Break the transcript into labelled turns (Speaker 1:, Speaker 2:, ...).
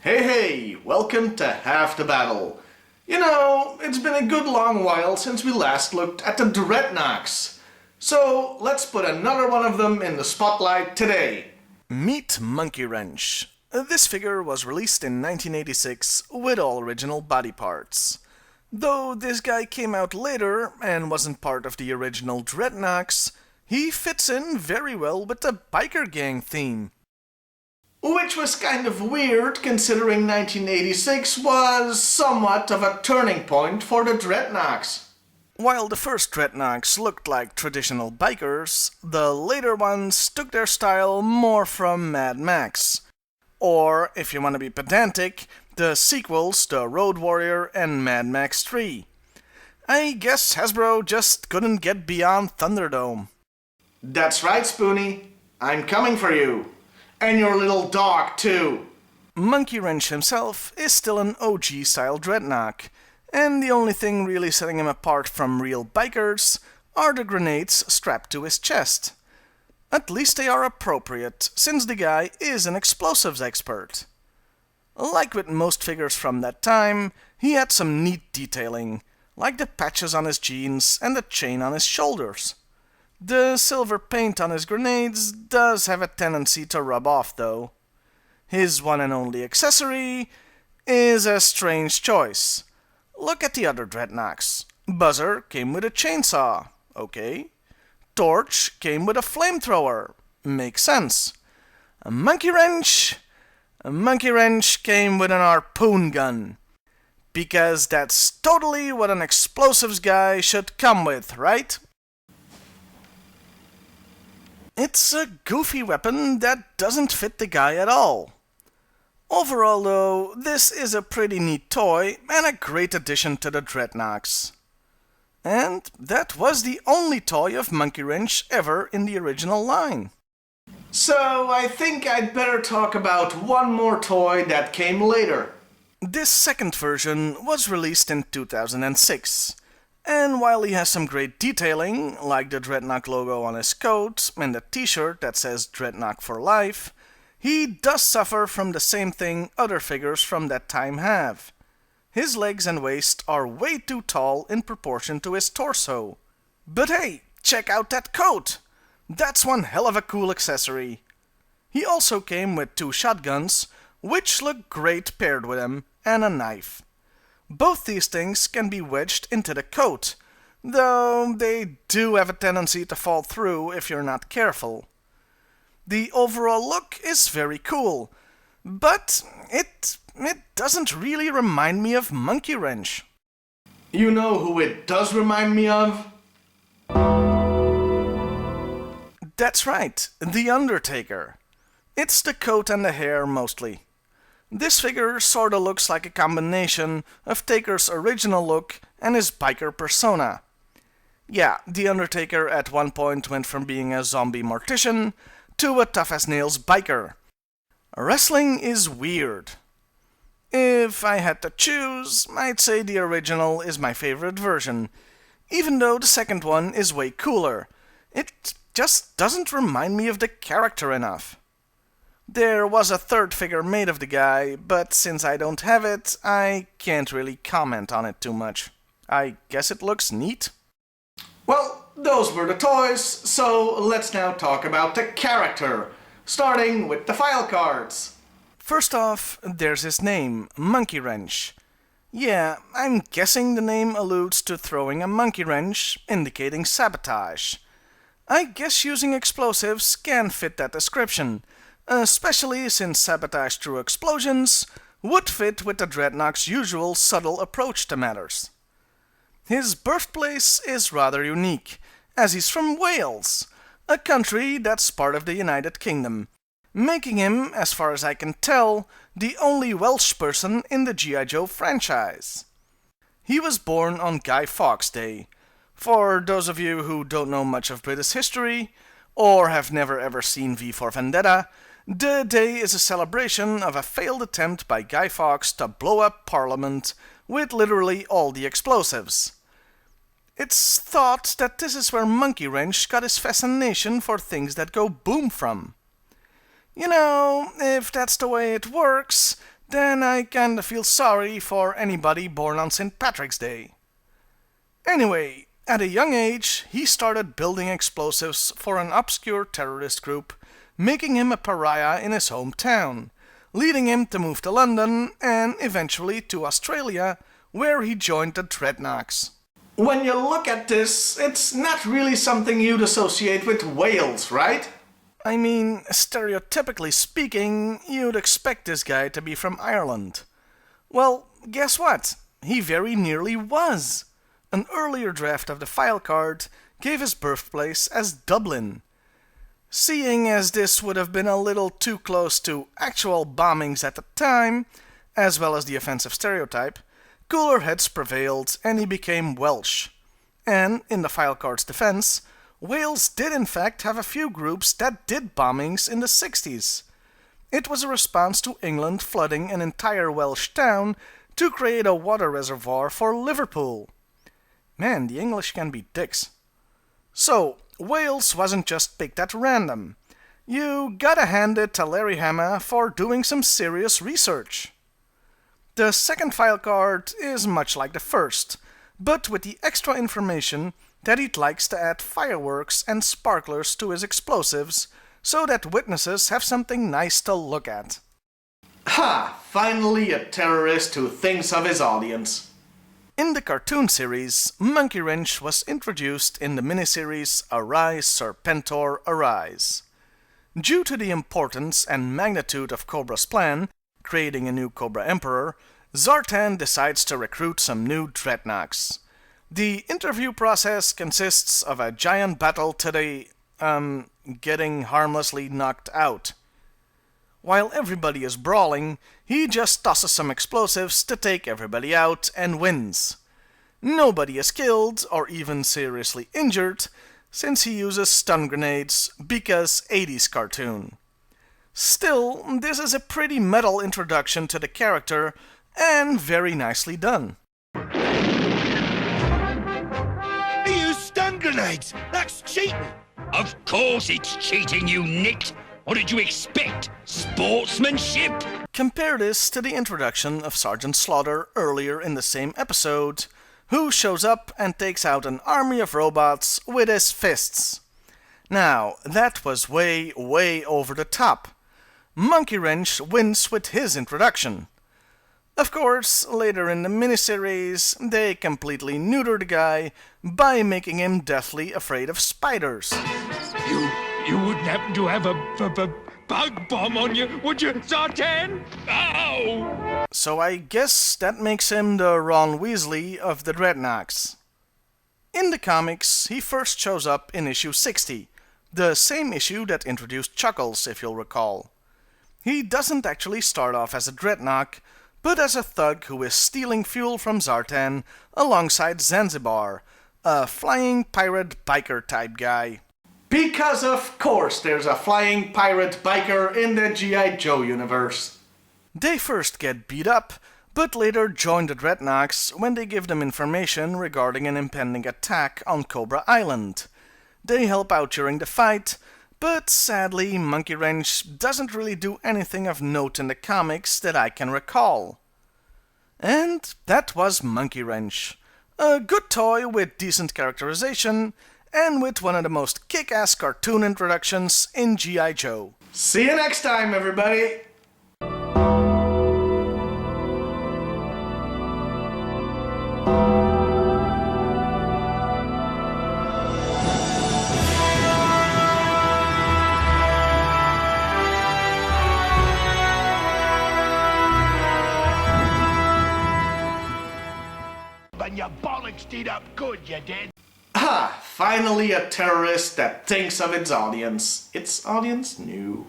Speaker 1: Hey, welcome to Half the Battle. You know, it's been a good long while since we last looked at the Dreadnoks. So let's put another one of them in the spotlight today.
Speaker 2: Meet Monkeywrench. This figure was released in 1986 with all original body parts. Though this guy came out later and wasn't part of the original Dreadnoks, he fits in very well with the biker gang theme.
Speaker 1: Which was kind of weird considering 1986 was somewhat of a turning point for the Dreadnoks.
Speaker 2: While the first Dreadnoks looked like traditional bikers, the later ones took their style more from Mad Max. Or, if you want to be pedantic, the sequels, The Road Warrior and Mad Max 3. I guess Hasbro just couldn't get beyond Thunderdome.
Speaker 1: That's right, Spoonie. I'm coming for you. And your little dog, too.
Speaker 2: Monkeywrench himself is still an OG-style Dreadnok, and the only thing really setting him apart from real bikers are the grenades strapped to his chest. At least they are appropriate, since the guy is an explosives expert. Like with most figures from that time, he had some neat detailing, like the patches on his jeans and the chain on his shoulders. The silver paint on his grenades does have a tendency to rub off, though. His one and only accessory is a strange choice. Look at the other Dreadnoks. Buzzer came with a chainsaw. Okay. Torch came with a flamethrower. Makes sense. Monkeywrench came with an harpoon gun. Because that's totally what an explosives guy should come with, right? It's a goofy weapon that doesn't fit the guy at all. Overall though, this is a pretty neat toy and a great addition to the Dreadnoks. And that was the only toy of Monkeywrench ever in the original line.
Speaker 1: So I think I'd better talk about one more toy that came later.
Speaker 2: This second version was released in 2006. And while he has some great detailing, like the Dreadnok logo on his coat and the t-shirt that says Dreadnok for life, he does suffer from the same thing other figures from that time have. His legs and waist are way too tall in proportion to his torso. But hey, check out that coat! That's one hell of a cool accessory. He also came with 2 shotguns, which look great paired with him, and a knife. Both these things can be wedged into the coat, though they do have a tendency to fall through if you're not careful. The overall look is very cool, but it doesn't really remind me of Monkeywrench.
Speaker 1: You know who it does remind me of?
Speaker 2: That's right, the Undertaker. It's the coat and the hair mostly. This figure sorta looks like a combination of Taker's original look and his biker persona. Yeah, the Undertaker at one point went from being a zombie mortician to a tough-as-nails biker. Wrestling is weird. If I had to choose, I'd say the original is my favorite version, even though the second one is way cooler. It just doesn't remind me of the character enough. There was a third figure made of the guy, but since I don't have it, I can't really comment on it too much. I guess it looks neat.
Speaker 1: Well, those were the toys, so let's now talk about the character, starting with the file cards.
Speaker 2: First off, there's his name, Monkeywrench. Yeah, I'm guessing the name alludes to throwing a monkey wrench, indicating sabotage. I guess using explosives can fit that description, especially since sabotage through explosions would fit with the Dreadnok's usual subtle approach to matters. His birthplace is rather unique, as he's from Wales, a country that's part of the United Kingdom, making him, as far as I can tell, the only Welsh person in the G.I. Joe franchise. He was born on Guy Fawkes Day. For those of you who don't know much of British history, or have never ever seen V for Vendetta, the day is a celebration of a failed attempt by Guy Fawkes to blow up Parliament with literally all the explosives. It's thought that this is where Monkeywrench got his fascination for things that go boom from. You know, if that's the way it works, then I kinda feel sorry for anybody born on St. Patrick's Day. Anyway, at a young age, he started building explosives for an obscure terrorist group, making him a pariah in his hometown, leading him to move to London and eventually to Australia, where he joined the Dreadnoks.
Speaker 1: When you look at this, it's not really something you'd associate with Wales, right?
Speaker 2: I mean, stereotypically speaking, you'd expect this guy to be from Ireland. Well, guess what? He very nearly was. An earlier draft of the file card gave his birthplace as Dublin. Seeing as this would have been a little too close to actual bombings at the time, as well as the offensive stereotype, cooler heads prevailed and he became Welsh. And, in the file card's defense, Wales did in fact have a few groups that did bombings in the 60s. It was a response to England flooding an entire Welsh town to create a water reservoir for Liverpool. Man, the English can be dicks. So, Wales wasn't just picked at random. You gotta hand it to Larry Hama for doing some serious research. The second file card is much like the first, but with the extra information that he likes to add fireworks and sparklers to his explosives so that witnesses have something nice to look at.
Speaker 1: Ha! Finally a terrorist who thinks of his audience.
Speaker 2: In the cartoon series, Monkeywrench was introduced in the miniseries Arise Serpentor Arise. Due to the importance and magnitude of Cobra's plan, creating a new Cobra Emperor, Zartan decides to recruit some new Dreadnoks. The interview process consists of a giant battle to the, getting harmlessly knocked out. While everybody is brawling, he just tosses some explosives to take everybody out and wins. Nobody is killed or even seriously injured, since he uses stun grenades because 80s cartoon. Still, this is a pretty metal introduction to the character and very nicely done.
Speaker 3: You stun grenades! That's cheating!
Speaker 4: Of course it's cheating, you nit! What did you expect? Sportsmanship?
Speaker 2: Compare this to the introduction of Sergeant Slaughter earlier in the same episode, who shows up and takes out an army of robots with his fists. Now, that was way, way over the top. Monkeywrench wins with his introduction. Of course, later in the miniseries, they completely neuter the guy by making him deathly afraid of spiders.
Speaker 3: You wouldn't happen to have a bug bomb on you, would you, Zartan?
Speaker 4: Ow!
Speaker 2: So I guess that makes him the Ron Weasley of the Dreadnoks. In the comics, he first shows up in issue 60, the same issue that introduced Chuckles, if you'll recall. He doesn't actually start off as a Dreadnok, but as a thug who is stealing fuel from Zartan alongside Zanzibar, a flying pirate biker type guy.
Speaker 1: Because of course there's a flying pirate biker in the G.I. Joe universe.
Speaker 2: They first get beat up, but later join the Dreadnoks when they give them information regarding an impending attack on Cobra Island. They help out during the fight, but sadly Monkeywrench doesn't really do anything of note in the comics that I can recall. And that was Monkeywrench. A good toy with decent characterization, and with one of the most kick-ass cartoon introductions in G.I. Joe.
Speaker 1: See you next time, everybody!
Speaker 3: But your bollocks did up good, you did.
Speaker 1: Ah, finally a terrorist that thinks of its audience. Its audience? No.